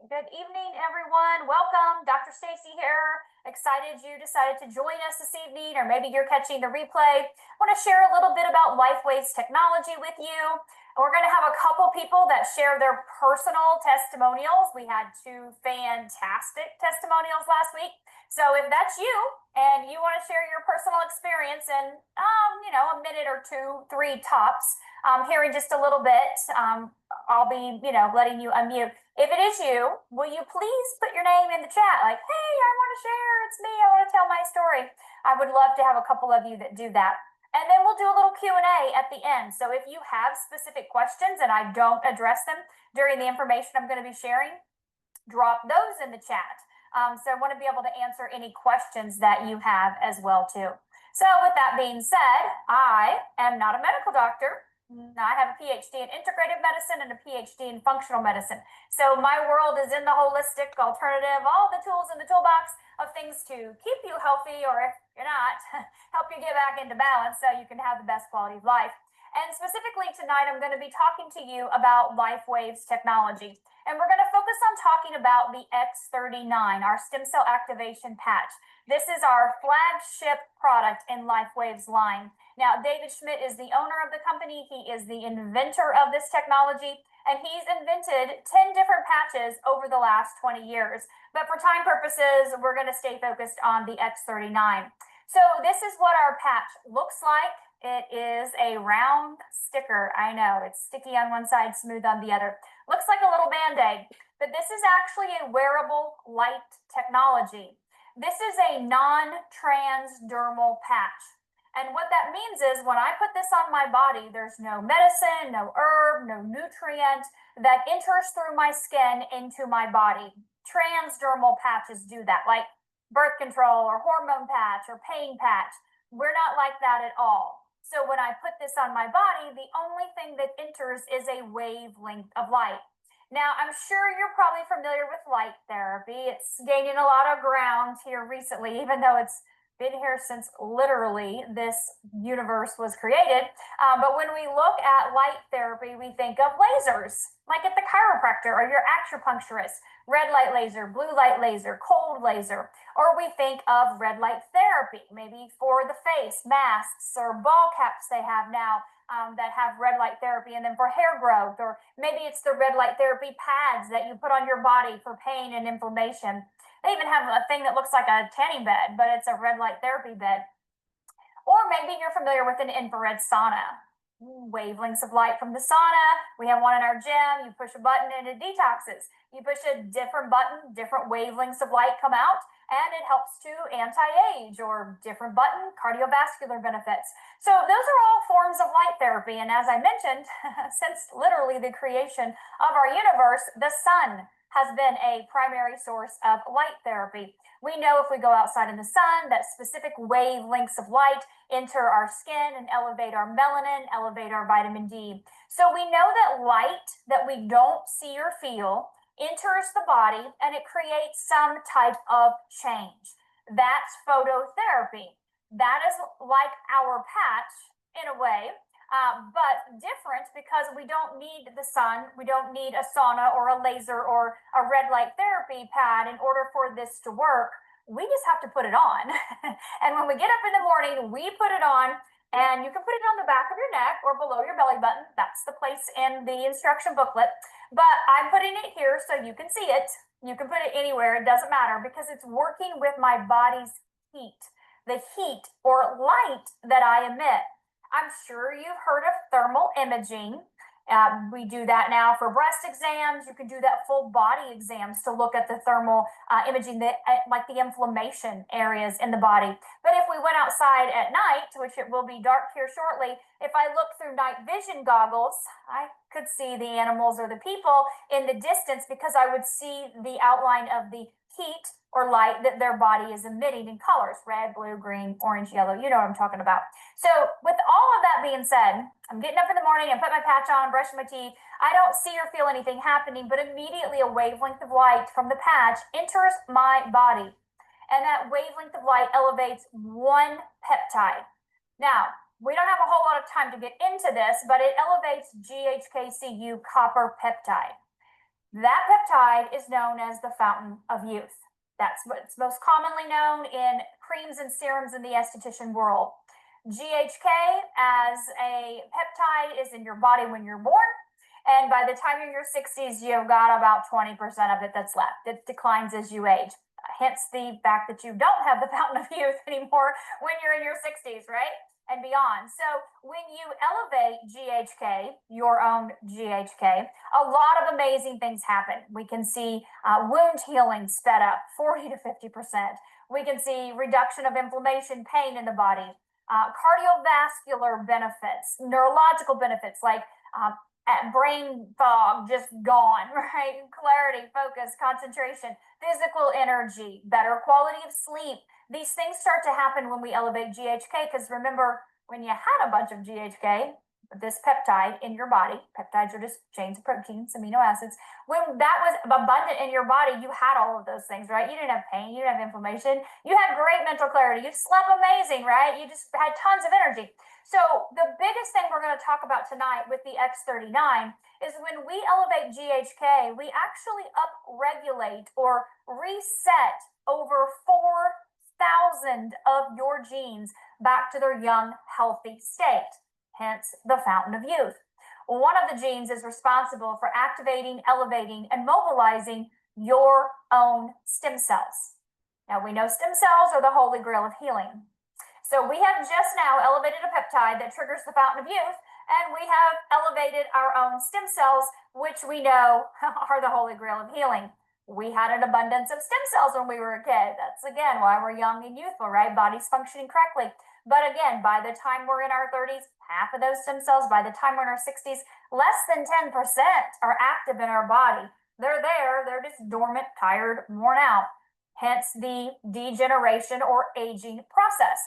Good evening, everyone. Welcome. Dr. Staci here. Excited you decided to join us this evening, or maybe you're catching the replay. I want to share a little bit about LifeWave's technology with you. We're going to have a couple people that share their personal testimonials. We had two fantastic testimonials last week. So if that's you and you want to share your personal experience in, a minute or two, three tops, here in just a little bit, I'll be, letting you unmute. If it is you, will you please put your name in the chat? Like, hey, I want to share. It's me. I want to tell my story. I would love to have a couple of you that do that. And then we'll do a little Q&A at the end. So if you have specific questions and I don't address them during the information I'm going to be sharing, drop those in the chat. So I want to be able to answer any questions that you have as well, too. So with that being said, I am not a medical doctor. I have a PhD in integrative medicine and a PhD in functional medicine. So my world is in the holistic, alternative, all the tools in the toolbox of things to keep you healthy, or if you're not, help you get back into balance so you can have the best quality of life. And specifically tonight, I'm going to be talking to you about LifeWave's technology. And we're going to focus on talking about the X39, our stem cell activation patch. This is our flagship product in LifeWave's line. Now, David Schmidt is the owner of the company. He is the inventor of this technology, and he's invented 10 different patches over the last 20 years. But for time purposes, we're going to stay focused on the X39. So this is what our patch looks like. It is a round sticker. I know, it's sticky on one side, smooth on the other. Looks like a little Band-Aid, but this is actually a wearable light technology. This is a non-transdermal patch. And what that means is when I put this on my body, there's no medicine, no herb, no nutrient that enters through my skin into my body. Transdermal patches do that, like birth control or hormone patch or pain patch. We're not like that at all. So when I put this on my body, the only thing that enters is a wavelength of light. Now, I'm sure you're probably familiar with light therapy. It's gaining a lot of ground here recently, even though it's been here since literally this universe was created. But when we look at light therapy, we think of lasers, like at the chiropractor or your acupuncturist, red light laser, blue light laser, cold laser. Or we think of red light therapy, maybe for the face, masks or ball caps they have now that have red light therapy, and then for hair growth, or maybe it's the red light therapy pads that you put on your body for pain and inflammation. They even have a thing that looks like a tanning bed, but it's a red light therapy bed. Or maybe you're familiar with an infrared sauna. Wavelengths of light from the sauna. We have one in our gym. You push a button and it detoxes. You push a different button, different wavelengths of light come out, and it helps to anti-age, or different button, cardiovascular benefits. So those are all forms of light therapy. And as I mentioned, since literally the creation of our universe, the sun has been a primary source of light therapy. We know if we go outside in the sun that specific wavelengths of light enter our skin and elevate our melanin, elevate our vitamin D. So we know that light that we don't see or feel enters the body and it creates some type of change. That's phototherapy. That is like our patch in a way, but different because we don't need the sun, we don't need a sauna or a laser or a red light therapy pad in order for this to work. We just have to put it on. And when we get up in the morning, we put it on, and you can put it on the back of your neck or below your belly button. That's the place in the instruction booklet. But I'm putting it here so you can see it. You can put it anywhere, it doesn't matter, because it's working with my body's heat, the heat or light that I emit. I'm sure you've heard of thermal imaging. We do that now for breast exams. You can do that full body exams to look at the thermal imaging, like the inflammation areas in the body. But if we went outside at night, which it will be dark here shortly, if I look through night vision goggles, I could see the animals or the people in the distance because I would see the outline of the heat or light that their body is emitting in colors, red, blue, green, orange, yellow. You know what I'm talking about. So with all of that being said, I'm getting up in the morning and put my patch on, brushing my teeth. I don't see or feel anything happening, but immediately a wavelength of light from the patch enters my body. And that wavelength of light elevates one peptide. Now, we don't have a whole lot of time to get into this, but it elevates GHKCU copper peptide. That peptide is known as the fountain of youth. That's what's most commonly known in creams and serums in the esthetician world. GHK as a peptide is in your body when you're born. And by the time you're in your 60s, you've got about 20% of it that's left. It declines as you age. Hence the fact that you don't have the fountain of youth anymore when you're in your 60s, right? And beyond. So when you elevate GHK, your own GHK, a lot of amazing things happen. We can see wound healing sped up 40 to 50%. We can see reduction of inflammation, pain in the body, cardiovascular benefits, neurological benefits like brain fog just gone, right? Clarity, focus, concentration, physical energy, better quality of sleep. These things start to happen when we elevate GHK, because remember, when you had a bunch of GHK, this peptide in your body, peptides are just chains of proteins, amino acids. When that was abundant in your body, you had all of those things, right? You didn't have pain, you didn't have inflammation, you had great mental clarity, you slept amazing, right? You just had tons of energy. So the biggest thing we're going to talk about tonight with the X39 is when we elevate GHK, we actually upregulate or reset over 4,000 of your genes back to their young, healthy state, hence the fountain of youth. One of the genes is responsible for activating, elevating, and mobilizing your own stem cells. Now, we know stem cells are the holy grail of healing. So we have just now elevated a peptide that triggers the fountain of youth, and we have elevated our own stem cells, which we know are the holy grail of healing. We had an abundance of stem cells when we were a kid. That's, again, why we're young and youthful, right? Body's functioning correctly. But again, by the time we're in our 30s, half of those stem cells, by the time we're in our 60s, less than 10% are active in our body. They're there, they're just dormant, tired, worn out. Hence the degeneration or aging process.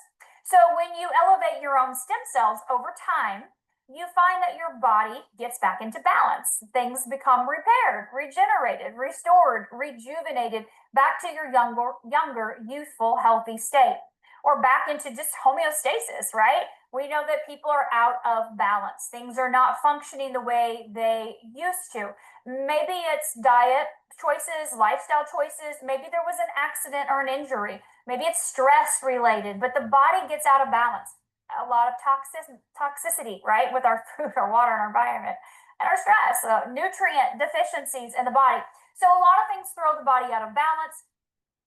So when you elevate your own stem cells over time, you find that your body gets back into balance. Things become repaired, regenerated, restored, rejuvenated, back to your younger, youthful, healthy state, or back into just homeostasis, right? We know that people are out of balance. Things are not functioning the way they used to. Maybe it's diet choices, lifestyle choices. Maybe there was an accident or an injury. Maybe it's stress related, but the body gets out of balance. A lot of toxicity, right? With our food, our water, and our environment, and our stress, nutrient deficiencies in the body. So a lot of things throw the body out of balance.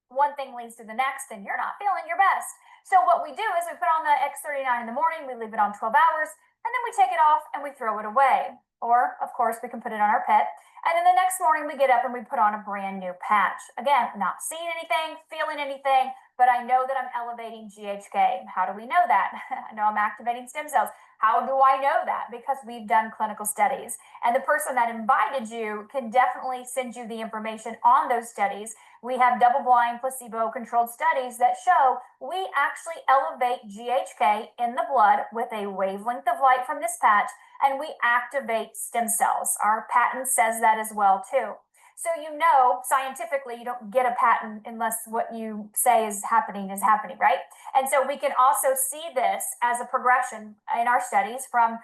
One thing leads to the next, and you're not feeling your best. So what we do is we put on the X39 in the morning, we leave it on 12 hours, and then we take it off and we throw it away. Or, of course, we can put it on our pet. And then the next morning we get up and we put on a brand new patch. Again, not seeing anything, feeling anything, but I know that I'm elevating GHK. How do we know that? I know I'm activating stem cells. How do I know that? Because we've done clinical studies. And the person that invited you can definitely send you the information on those studies. We have double-blind, placebo-controlled studies that show we actually elevate GHK in the blood with a wavelength of light from this patch, and we activate stem cells. Our patent says that as well, too. So you know, scientifically, you don't get a patent unless what you say is happening, right? And so we can also see this as a progression in our studies from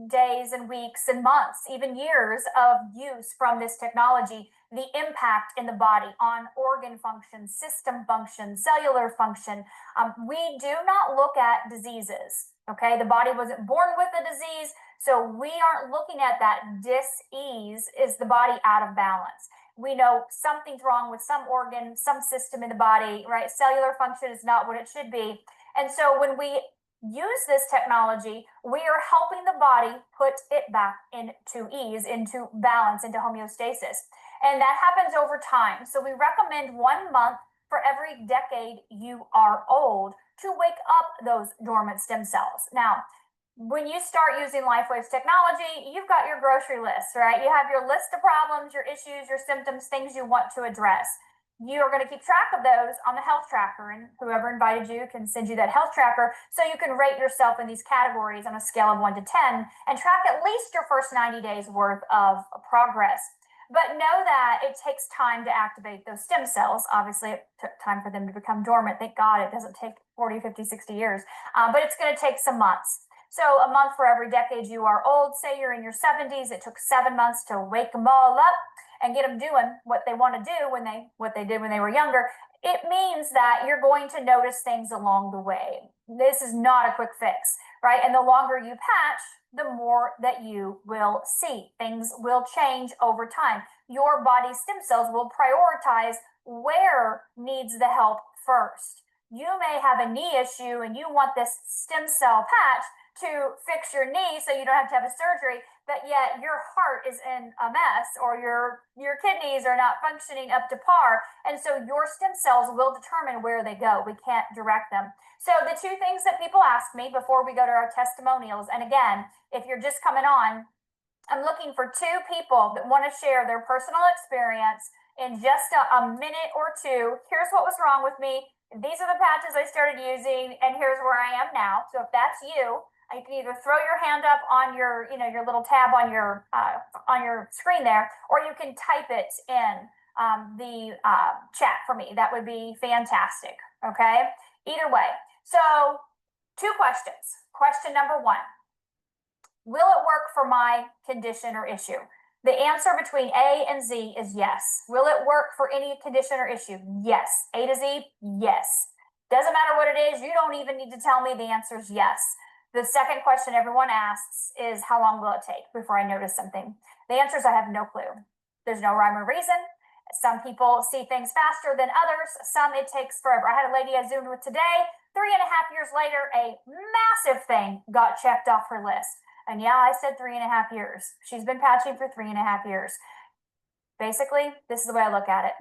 days and weeks and months, even years of use from this technology, the impact in the body on organ function, system function, cellular function. We do not look at diseases, okay? The body wasn't born with a disease, so we aren't looking at that. Dis-ease is the body out of balance. We know something's wrong with some organ, some system in the body, right? Cellular function is not what it should be. And so when we use this technology, we are helping the body put it back into ease, into balance, into homeostasis. And that happens over time. So we recommend 1 month for every decade you are old to wake up those dormant stem cells. Now, when you start using LifeWave's technology, you've got your grocery list, right? You have your list of problems, your issues, your symptoms, things you want to address. You are going to keep track of those on the health tracker, and whoever invited you can send you that health tracker so you can rate yourself in these categories on a scale of 1 to 10 and track at least your first 90 days worth of progress. But know that it takes time to activate those stem cells. Obviously, it took time for them to become dormant. Thank God it doesn't take 40, 50, 60 years, but it's going to take some months. So a month for every decade you are old. Say you're in your 70s, it took 7 months to wake them all up. and get them doing what they want to do what they did when they were younger, it means that you're going to notice things along the way. This is not a quick fix, right? And the longer you patch, the more that you will see. Things will change over time. Your body's stem cells will prioritize where needs the help first. You may have a knee issue and you want this stem cell patch to fix your knee so you don't have to have a surgery, but yet your heart is in a mess or your kidneys are not functioning up to par. And so your stem cells will determine where they go. We can't direct them. So the two things that people ask me before we go to our testimonials, and again, if you're just coming on, I'm looking for two people that want to share their personal experience in just a minute or two. Here's what was wrong with me. These are the patches I started using, and here's where I am now. So if that's you, you can either throw your hand up on your, your little tab on your screen there, or you can type it in the chat for me. That would be fantastic. Okay. Either way. So 2 questions. Question number 1. Will it work for my condition or issue? The answer between A and Z is yes. Will it work for any condition or issue? Yes. A to Z, yes. Doesn't matter what it is. You don't even need to tell me. The answer is yes. The second question everyone asks is, how long will it take before I notice something? The answer is, I have no clue. There's no rhyme or reason. Some people see things faster than others. Some it takes forever. I had a lady I Zoomed with today. 3.5 years later, a massive thing got checked off her list. And yeah, I said 3.5 years. She's been patching for 3.5 years. Basically, this is the way I look at it.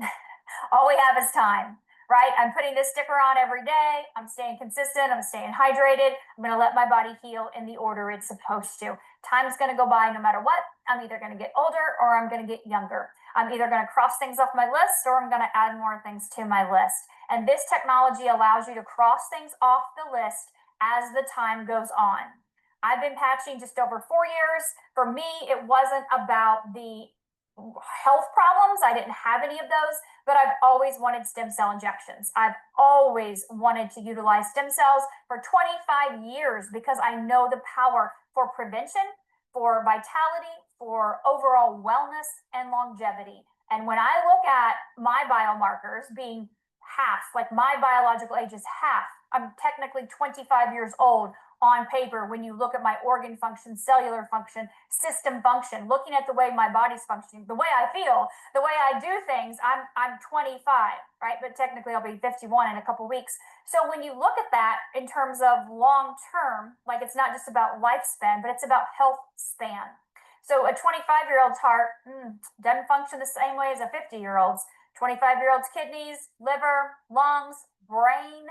All we have is time, right? I'm putting this sticker on every day. I'm staying consistent. I'm staying hydrated. I'm going to let my body heal in the order it's supposed to. Time's going to go by no matter what. I'm either going to get older or I'm going to get younger. I'm either going to cross things off my list or I'm going to add more things to my list. And this technology allows you to cross things off the list as the time goes on. I've been patching just over 4 years. For me, it wasn't about the health problems. I didn't have any of those, but I've always wanted stem cell injections. I've always wanted to utilize stem cells for 25 years because I know the power for prevention, for vitality, for overall wellness and longevity. And when I look at my biomarkers being half, like my biological age is half, I'm technically 25 years old on paper when you look at my organ function, cellular function, system function, looking at the way my body's functioning, the way I feel, the way I do things, I'm 25, right? But technically I'll be 51 in a couple weeks. So when you look at that in terms of long term, like it's not just about lifespan, but it's about health span. So a 25-year-old's heart doesn't function the same way as a 50-year-old's. 25-year-old's kidneys, liver, lungs, brain,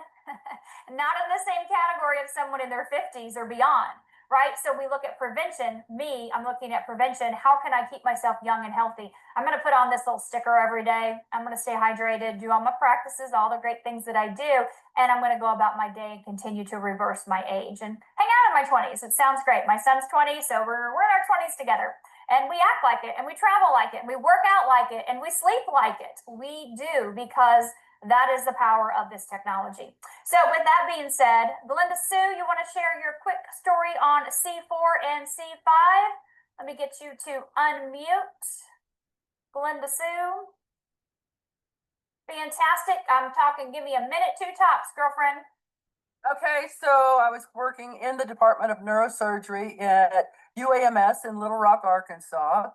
not in the same category of someone in their 50s or beyond, right? So we look at prevention. I'm looking at prevention. How can I keep myself young and healthy? I'm going to put on this little sticker every day. I'm going to stay hydrated, do all my practices, all the great things that I do, and I'm going to go about my day and continue to reverse my age and hang out in my 20s. It sounds great. My son's 20, so we're in our 20s together. And we act like it, and we travel like it, and we work out like it, and we sleep like it. We do, because that is the power of this technology. So with that being said, Glenda Sue, you want to share your quick story on C4 and C5? Let me get you to unmute. Glenda Sue. Fantastic. I'm talking, give me a minute, 2 tops, girlfriend. Okay, so I was working in the Department of Neurosurgery at UAMS in Little Rock, Arkansas.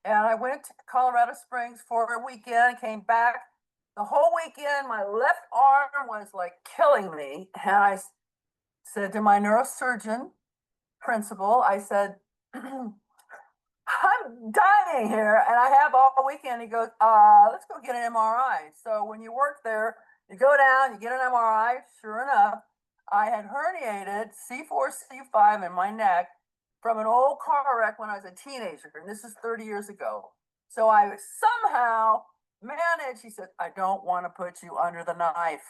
And I went to Colorado Springs for a weekend, came back. The whole weekend, my left arm was like killing me. And I said to my neurosurgeon principal, I said, I'm dying here. And I have all weekend. He goes, let's go get an MRI. So when you work there, you go down, you get an MRI. Sure enough, I had herniated C4, C5 in my neck from an old car wreck when I was a teenager. And this is 30 years ago. So I somehow managed, he said, I don't want to put you under the knife.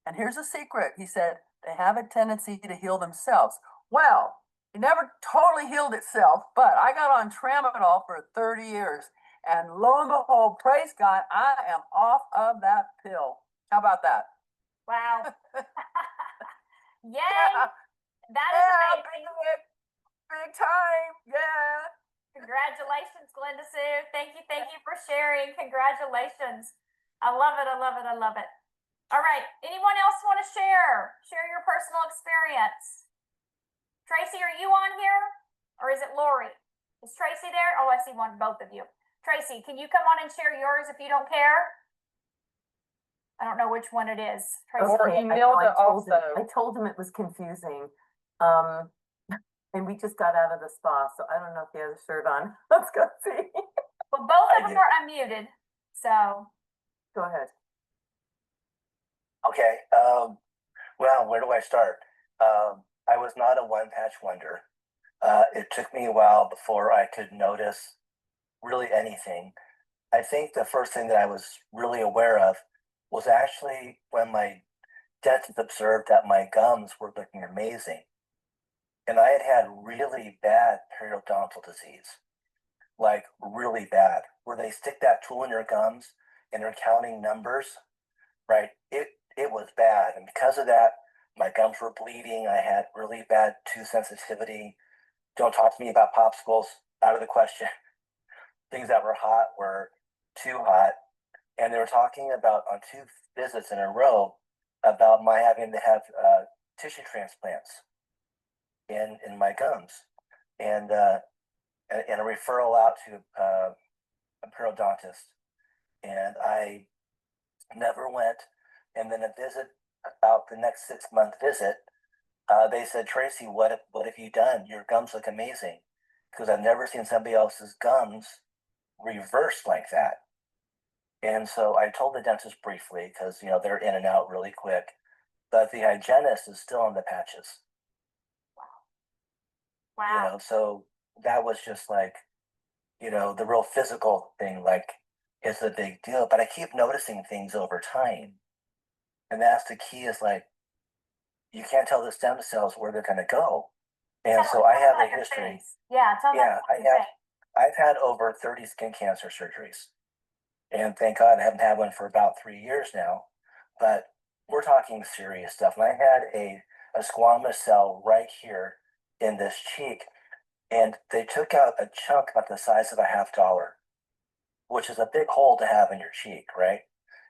And here's a secret. He said, they have a tendency to heal themselves. Well, it never totally healed itself, but I got on tramadol for 30 years. And lo and behold, praise God, I am off of that pill. How about that? Wow. Yay. That is amazing. Big time. Yeah. Congratulations. Congratulations, Glenda Sue. Thank you for sharing. Congratulations. I love it. I love it. I love it. All right. Anyone else want to share? Share your personal experience. Tracy, are you on here? Or is it Lori? Is Tracy there? Oh, I see both of you. Tracy, can you come on and share yours if you don't care? I don't know which one it is. Tracy. Or Emilda also. I told him it was confusing. And we just got out of the spa, so I don't know if he has a shirt on. Let's go see. Well, both of them are unmuted, so. Go ahead. Okay. Well, where do I start? I was not a one-patch wonder. It took me a while before I could notice really anything. I think the first thing that I was really aware of was actually when my dentist observed that my gums were looking amazing. And I had really bad periodontal disease, like really bad, where they stick that tool in your gums and they're counting numbers, right? It was bad. And because of that, my gums were bleeding. I had really bad tooth sensitivity. Don't talk to me about popsicles, out of the question. Things that were hot were too hot. And they were talking about on 2 visits in a row about my having to have tissue transplants in my gums, and a referral out to a periodontist, and I never went. And then a visit, about the next 6-month visit, they said, Tracy, what have you done? Your gums look amazing, because I've never seen somebody else's gums reversed like that. And so I told the dentist briefly, because they're in and out really quick, but the hygienist is still on the patches. Wow. So that was just like, the real physical thing, like, it's a big deal. But I keep noticing things over time. And that's the key, is like, you can't tell the stem cells where they're going to go. And so I have a history. Yeah, tell me. Yeah, I've had over 30 skin cancer surgeries. And thank God I haven't had one for about 3 years now. But we're talking serious stuff. And I had a squamous cell right here in this cheek, and they took out a chunk about the size of a $50, which is a big hole to have in your cheek, right?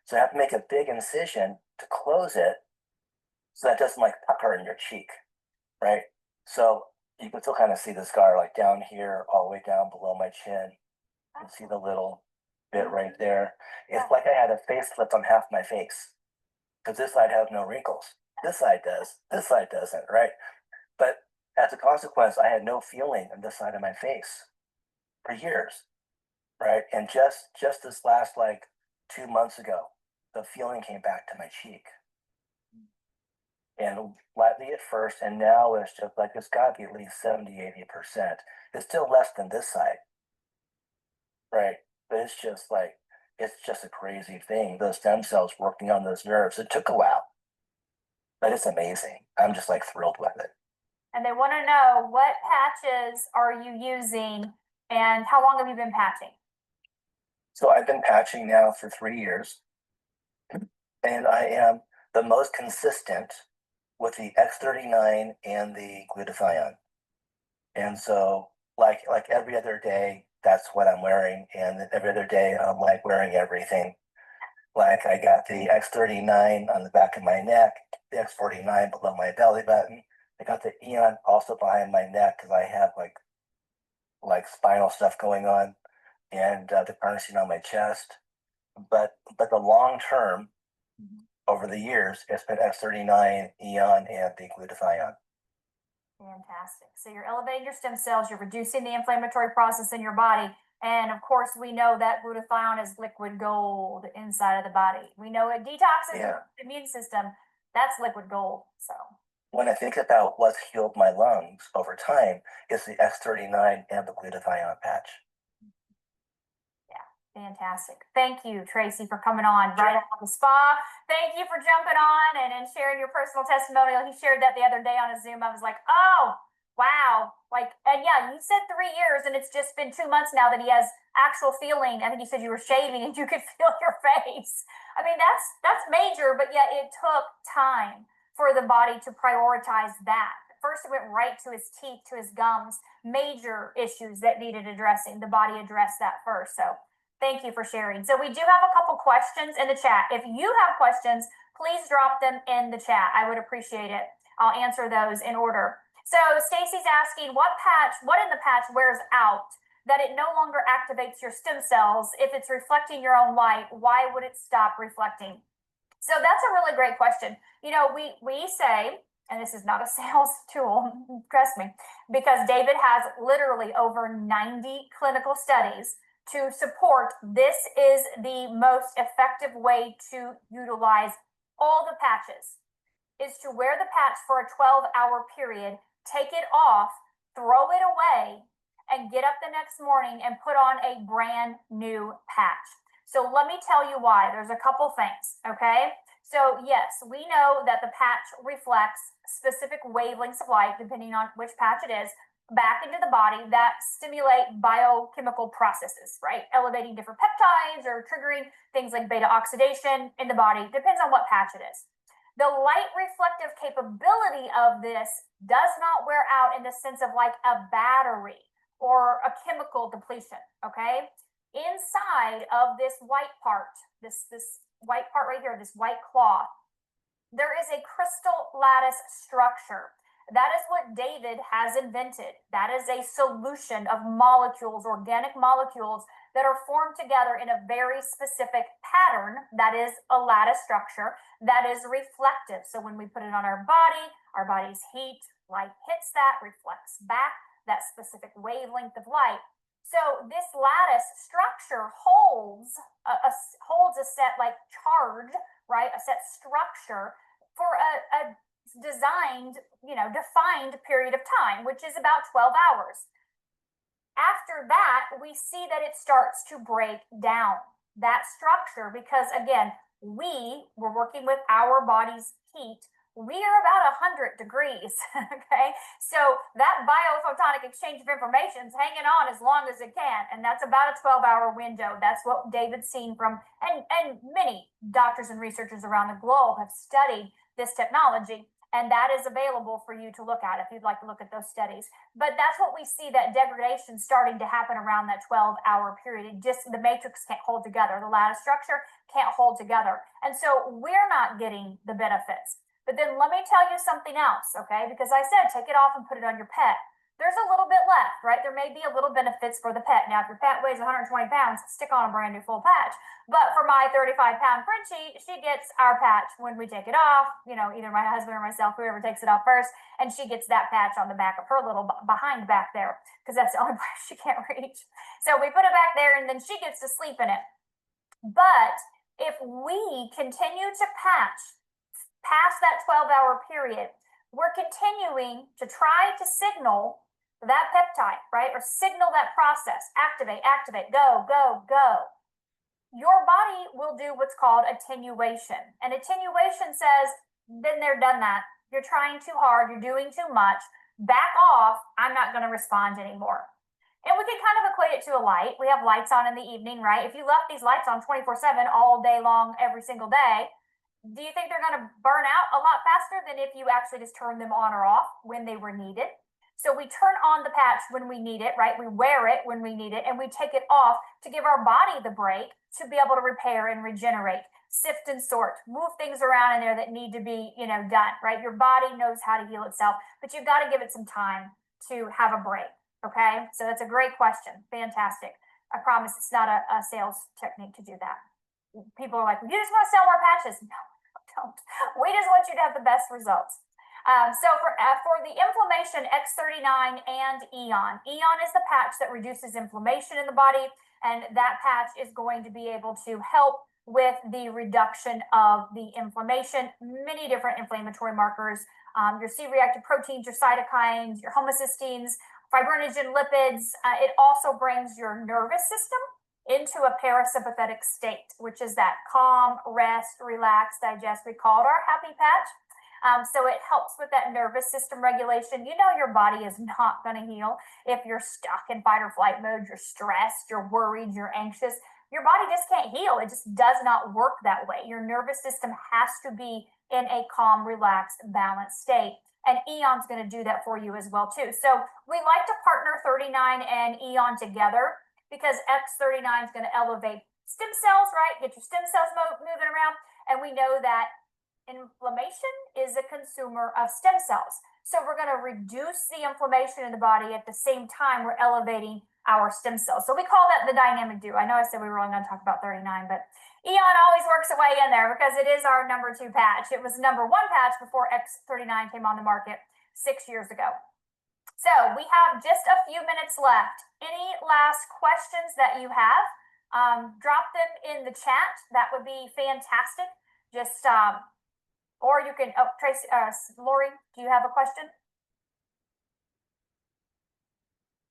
So I have to make a big incision to close it so that it doesn't like pucker in your cheek, right? So you can still kind of see the scar like down here, all the way down below my chin. You can see the little bit right there. It's like I had a facelift on half my face, because this side has no wrinkles. This side does. This side doesn't, right? But as a consequence, I had no feeling on this side of my face for years, right? And just this last 2 months ago, the feeling came back to my cheek. And lightly at first, and now it's just like, it's got to be at least 70, 80%. It's still less than this side, right? But it's just a crazy thing. Those stem cells working on those nerves, it took a while, but it's amazing. I'm just thrilled with it. And they want to know, what patches are you using and how long have you been patching? So I've been patching now for 3 years, and I am the most consistent with the X39 and the glutathione. And so like every other day, that's what I'm wearing. And then every other day, I'm wearing everything. Like, I got the X39 on the back of my neck, the X49 below my belly button. I got the Eon also behind my neck, because I have like spinal stuff going on, and the carnosine on my chest. But the long term, over the years, it's been X39, Eon, and the glutathione. Fantastic. So you're elevating your stem cells, you're reducing the inflammatory process in your body. And of course, we know that glutathione is liquid gold inside of the body. We know it detoxes the immune system. That's liquid gold. So when I think about what's healed my lungs over time, it's the X39 and the glutathione patch. fantastic. Thank you, Tracy, for coming on right out of the spa. Thank you for jumping on and sharing your personal testimonial. He shared that the other day on a Zoom. I was like, oh, wow. And yeah, you said 3 years, and it's just been 2 months now that he has actual feeling. I think you said you were shaving and you could feel your face. I mean, that's major, but yet it took time for the body to prioritize that. first it went right to his teeth, to his gums, major issues that needed addressing. The body addressed that first. So thank you for sharing. So we do have a couple questions in the chat. If you have questions, please drop them in the chat. I would appreciate it. I'll answer those in order. So Stacy's asking, what in the patch wears out that it no longer activates your stem cells? If it's reflecting your own light, why would it stop reflecting? So that's a really great question. You know, we say, and this is not a sales tool, trust me, because David has literally over 90 clinical studies to support this is the most effective way to utilize all the patches, is to wear the patch for a 12-hour period, take it off, throw it away, and get up the next morning and put on a brand new patch. So let me tell you why. There's a couple things, okay? So yes, we know that the patch reflects specific wavelengths of light, depending on which patch it is, back into the body that stimulate biochemical processes, right? Elevating different peptides or triggering things like beta oxidation in the body, depends on what patch it is. The light reflective capability of this does not wear out in the sense of like a battery or a chemical depletion, okay? Inside of this white part, this white part right here, this white cloth, there is a crystal lattice structure. That is what David has invented. That is a solution of molecules, organic molecules that are formed together in a very specific pattern that is a lattice structure that is reflective. So when we put it on our body's heat, light hits that, reflects back that specific wavelength of light. So this lattice structure holds a set like charge, right? A set structure for a designed, defined period of time, which is about 12 hours. After that, we see that it starts to break down that structure because, again, we're working with our body's heat. We are about 100 degrees, okay? So that biophotonic exchange of information is hanging on as long as it can, and that's about a 12-hour window. That's what David's seen from, and many doctors and researchers around the globe have studied this technology, and that is available for you to look at if you'd like to look at those studies. But that's what we see, that degradation starting to happen around that 12-hour period. The matrix can't hold together. The lattice structure can't hold together. And so we're not getting the benefits. But then let me tell you something else, okay? Because I said, take it off and put it on your pet. There's a little bit left, right? There may be a little benefits for the pet. Now, if your pet weighs 120 pounds, stick on a brand new full patch. But for my 35-pound Frenchie, she gets our patch when we take it off, either my husband or myself, whoever takes it off first, and she gets that patch on the back of her little behind back there, because that's the only place she can't reach. So we put it back there, and then she gets to sleep in it. But if we continue to patch past that 12-hour period, we're continuing to try to signal that peptide, right? Or signal that process, activate, go, go, go. Your body will do what's called attenuation. And attenuation says, been there, done that. You're trying too hard. You're doing too much. Back off. I'm not going to respond anymore. And we can kind of equate it to a light. We have lights on in the evening, right? If you left these lights on 24/7 all day long, every single day, do you think they're going to burn out a lot faster than if you actually just turn them on or off when they were needed? So we turn on the patch when we need it, right? We wear it when we need it, and we take it off to give our body the break to be able to repair and regenerate, sift and sort, move things around in there that need to be, done, right? Your body knows how to heal itself, but you've got to give it some time to have a break, okay? So that's a great question. Fantastic. I promise it's not a sales technique to do that. People are like, you just want to sell more patches. No, don't. We just want you to have the best results. So for the inflammation, X39 and Eon. Eon is the patch that reduces inflammation in the body, and that patch is going to be able to help with the reduction of the inflammation, many different inflammatory markers, your C-reactive proteins, your cytokines, your homocysteines, fibrinogen lipids. It also brings your nervous system into a parasympathetic state, which is that calm, rest, relax, digest. We call it our happy patch. So it helps with that nervous system regulation. Your body is not going to heal if you're stuck in fight or flight mode, you're stressed, you're worried, you're anxious. Your body just can't heal. It just does not work that way. Your nervous system has to be in a calm, relaxed, balanced state. and Eon's going to do that for you as well too. So we like to partner 39 and Eon together because X39 is going to elevate stem cells, right? Get your stem cells moving around. And we know that inflammation is a consumer of stem cells. So we're going to reduce the inflammation in the body at the same time we're elevating our stem cells. So we call that the dynamic duo. I know I said we were only going to talk about 39, but Eon always works its way in there because it is our number 2 patch. It was number 1 patch before X39 came on the market 6 years ago. So we have just a few minutes left. Any last questions that you have? Drop them in the chat. That would be fantastic. Just, or you can, oh, Tracy, Lori, do you have a question?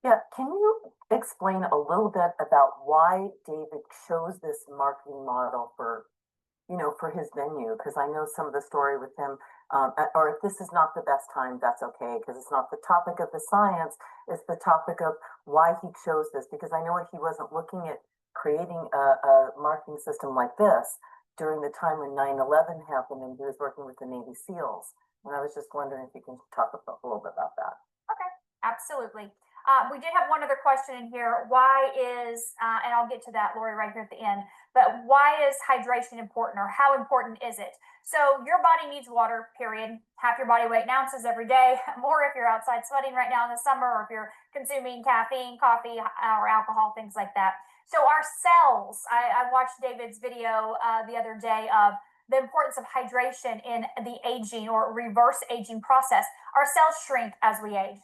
Yeah, can you explain a little bit about why David chose this marketing model for, for his venue? Because I know some of the story with him, or if this is not the best time, that's okay, because it's not the topic of the science, it's the topic of why he chose this, because I know he wasn't looking at creating a marketing system like this during the time when 9/11 happened and he was working with the Navy SEALs. And I was just wondering if you can talk a little bit about that. Okay, absolutely. We did have one other question in here. Why is, and I'll get to that, Lori, right here at the end, but why is hydration important, or how important is it? So your body needs water, period. Half your body weight in ounces every day, more if you're outside sweating right now in the summer, or if you're consuming caffeine, coffee, or alcohol, things like that. So our cells, I watched David's video the other day of the importance of hydration in the aging or reverse aging process. Our cells shrink as we age,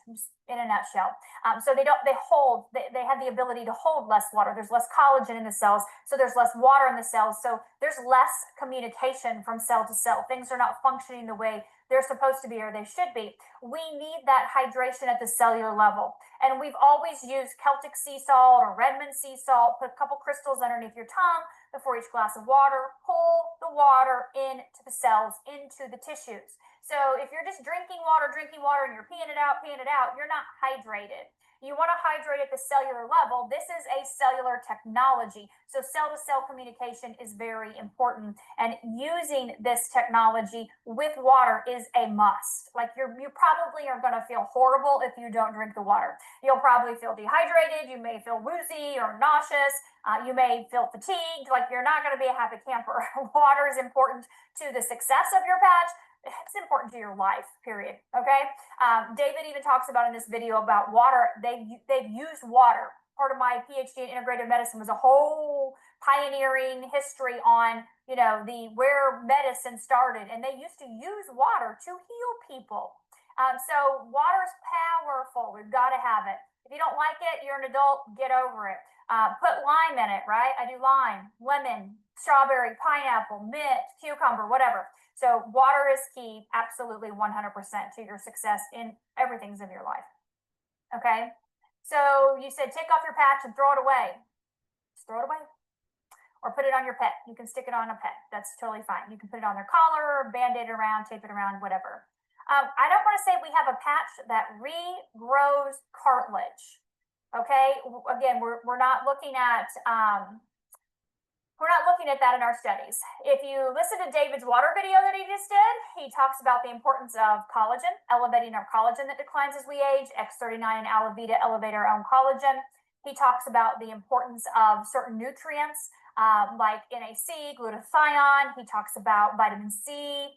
in a nutshell. So they have the ability to hold less water. There's less collagen in the cells, so there's less water in the cells. So there's less communication from cell to cell. Things are not functioning the way they're supposed to be or they should be. We need that hydration at the cellular level. And we've always used Celtic sea salt or Redmond sea salt, put a couple crystals underneath your tongue before each glass of water, pull the water into the cells, into the tissues. So if you're just drinking water, and you're peeing it out, you're not hydrated. You want to hydrate at the cellular level. This is a cellular technology. So cell-to-cell communication is very important. And using this technology with water is a must. Like you probably are going to feel horrible if you don't drink the water. You'll probably feel dehydrated. You may feel woozy or nauseous. You may feel fatigued. Like you're not going to be a happy camper. Water is important to the success of your patch. It's important to your life, period. Okay. David even talks about in this video about water. They've used water. Part of my PhD in integrative medicine was a whole pioneering history on, where medicine started, and they used to use water to heal people. So water's powerful. We've got to have it. If you don't like it, you're an adult, get over it. Put lime in it, right? I do lime, lemon, strawberry, pineapple, mint, cucumber, whatever. So water is key, absolutely 100% to your success in everything of your life. Okay. So you said take off your patch and throw it away. Just throw it away. Or put it on your pet. You can stick it on a pet. That's totally fine. You can put it on their collar, band-aid it around, tape it around, whatever. I don't want to say we have a patch that regrows cartilage. Okay. Again, we're not looking at that in our studies. If you listen to David's water video that he just did, he talks about the importance of collagen, elevating our collagen that declines as we age. X39 and Aloe Vita elevate our own collagen. He talks about the importance of certain nutrients like NAC, glutathione. He talks about vitamin C.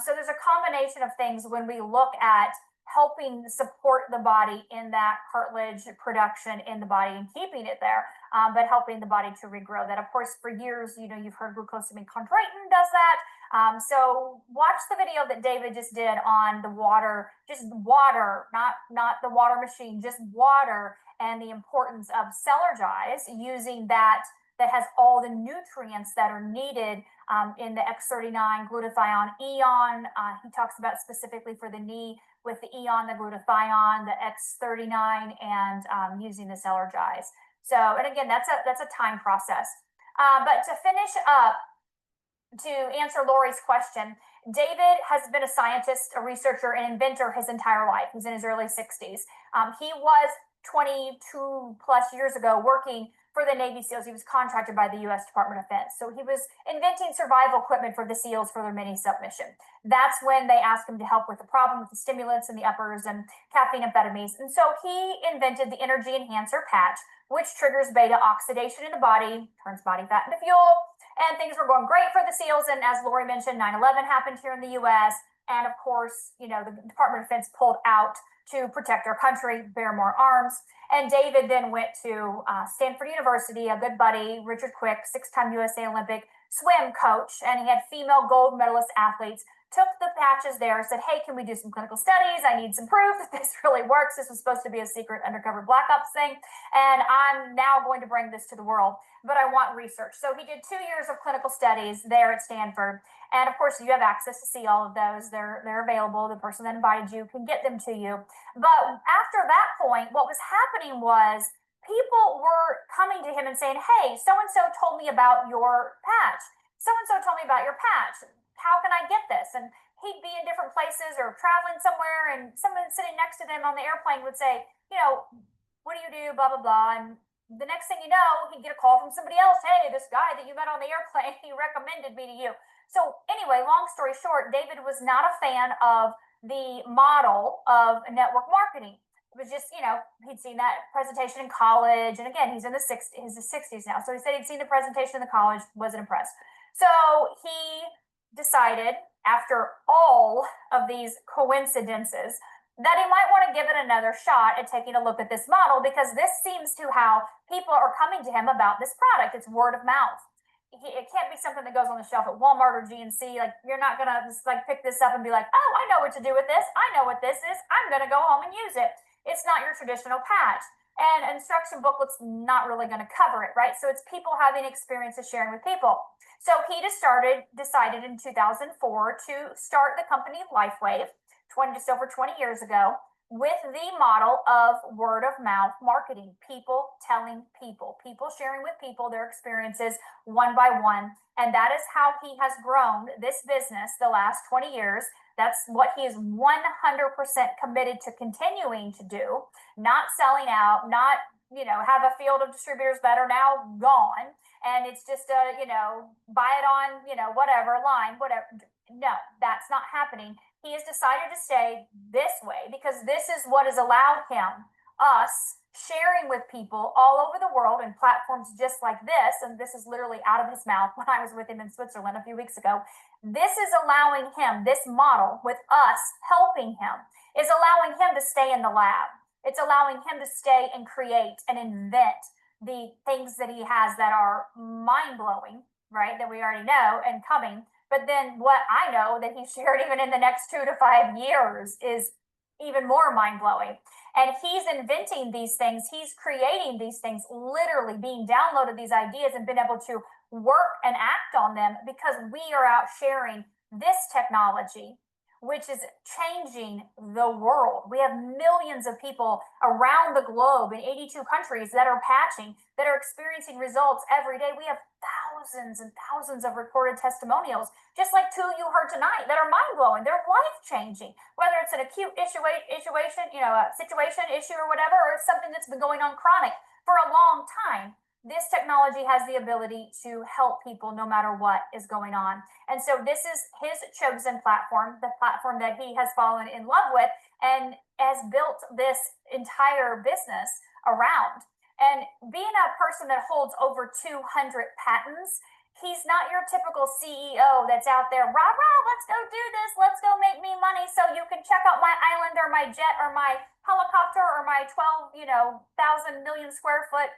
So there's a combination of things when we look at helping support the body in that cartilage production in the body and keeping it there, but helping the body to regrow. That, of course, for years, you've heard glucosamine chondroitin does that. So watch the video that David just did on the water, just water, not the water machine, just water, and the importance of Cellergize, using that has all the nutrients that are needed in the X39 glutathione Eon. He talks about specifically for the knee with the Eon, the glutathione, the X39, and using the Cellergize. So, and again, that's a time process. But to finish up, to answer Lori's question, David has been a scientist, a researcher, an inventor his entire life. He's in his early 60s. He was 22 plus years ago working for the Navy SEALs. He was contracted by the U.S. Department of Defense. So he was inventing survival equipment for the SEALs for their mini submission. That's when they asked him to help with the problem with the stimulants and the uppers and caffeine amphetamines. And so he invented the energy enhancer patch, which triggers beta oxidation in the body, turns body fat into fuel, and things were going great for the SEALs. And as Lori mentioned, 9/11 happened here in the U.S. And of course, the Department of Defense pulled out to protect our country, bear more arms. And David then went to Stanford University, a good buddy, Richard Quick, 6-time USA Olympic swim coach, and he had female gold medalist athletes, took the patches there, said, hey, can we do some clinical studies? I need some proof that this really works. This was supposed to be a secret undercover black ops thing. And I'm now going to bring this to the world, but I want research. So he did 2 years of clinical studies there at Stanford. And of course, you have access to see all of those. They're available. The person that invited you can get them to you. But after that point, what was happening was people were coming to him and saying, hey, so-and-so told me about your patch. So-and-so told me about your patch. How can I get this? And he'd be in different places or traveling somewhere, and someone sitting next to them on the airplane would say, what do you do? Blah, blah, blah. And the next thing you know, he'd get a call from somebody else. Hey, this guy that you met on the airplane, he recommended me to you. So anyway, long story short, David was not a fan of the model of network marketing. It was just, he'd seen that presentation in college. And again, he's in his 60s now. So he said he'd seen the presentation in the college, wasn't impressed. So he decided, after all of these coincidences, that he might want to give it another shot at taking a look at this model, because this seems to how people are coming to him about this product. It's word of mouth. It can't be something that goes on the shelf at Walmart or GNC. Like, you're not going to just pick this up and be like, oh, I know what to do with this. I know what this is. I'm going to go home and use it. It's not your traditional patch. And instruction booklets not really going to cover it, right? So it's people having experiences sharing with people. So he decided in 2004 to start the company LifeWave, just over 20 years ago, with the model of word of mouth marketing, people telling people, people sharing with people their experiences one by one. And that is how he has grown this business the last 20 years. That's what he is 100% committed to continuing to do, not selling out, not have a field of distributors that are now gone. And it's just buy it on, whatever line, whatever. No, that's not happening. He has decided to stay this way because this is what has allowed him, us, sharing with people all over the world in platforms just like this. And this is literally out of his mouth when I was with him in Switzerland a few weeks ago. This is allowing him, this model with us helping him, is allowing him to stay in the lab. It's allowing him to stay and create and invent the things that he has that are mind-blowing, right, that we already know and coming. But then what I know that he shared even in the next 2 to 5 years is even more mind-blowing. And he's inventing these things. He's creating these things, literally being downloaded these ideas and been able to work and act on them because we are out sharing this technology, which is changing the world. We have millions of people around the globe in 82 countries that are patching, that are experiencing results every day. We have thousands and thousands of recorded testimonials, just like 2 you heard tonight, that are mind-blowing. They're life-changing, whether it's an acute situation, a situation, issue, or whatever, or it's something that's been going on chronic for a long time. This technology has the ability to help people no matter what is going on. And so this is his chosen platform, the platform that he has fallen in love with and has built this entire business around. And being a person that holds over 200 patents, he's not your typical CEO that's out there, rah, rah, let's go do this, let's go make me money so you can check out my island or my jet or my helicopter or my 12,000 million square foot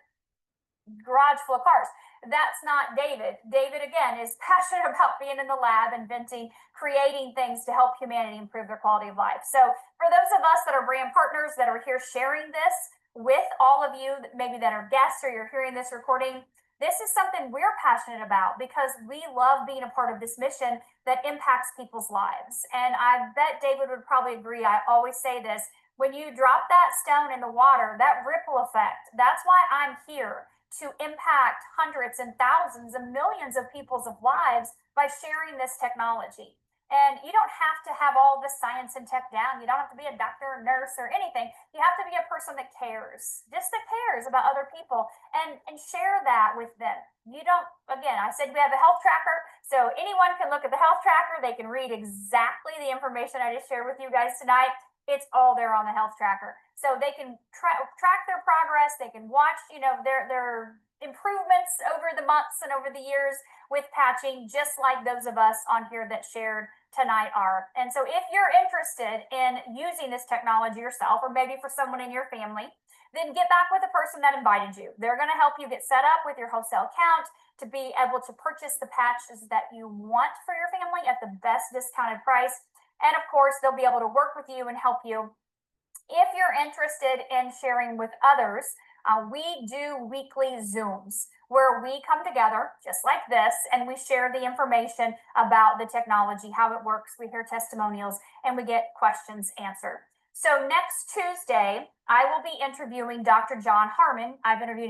garage full of cars. That's not David. David, again, is passionate about being in the lab, inventing, creating things to help humanity improve their quality of life. So for those of us that are brand partners that are here sharing this with all of you, maybe that are guests or you're hearing this recording, this is something we're passionate about because we love being a part of this mission that impacts people's lives. And I bet David would probably agree. I always say this, when you drop that stone in the water, that ripple effect, that's why I'm here, to impact hundreds and thousands and millions of people's lives by sharing this technology. And you don't have to have all the science and tech down. You don't have to be a doctor or nurse or anything. You have to be a person that cares, just that cares about other people, and share that with them. You don't, again, I said we have a health tracker, so anyone can look at the health tracker. They can read exactly the information I just shared with you guys tonight. It's all there on the health tracker. So they can track their progress. They can watch, their improvements over the months and over the years with patching, just like those of us on here that shared tonight are. And so if you're interested in using this technology yourself, or maybe for someone in your family, then get back with the person that invited you. They're going to help you get set up with your wholesale account to be able to purchase the patches that you want for your family at the best discounted price. And of course, they'll be able to work with you and help you. If you're interested in sharing with others, we do weekly Zooms where we come together just like this and we share the information about the technology, how it works. We hear testimonials and we get questions answered. So next Tuesday, I will be interviewing Dr. John Harmon. I've interviewed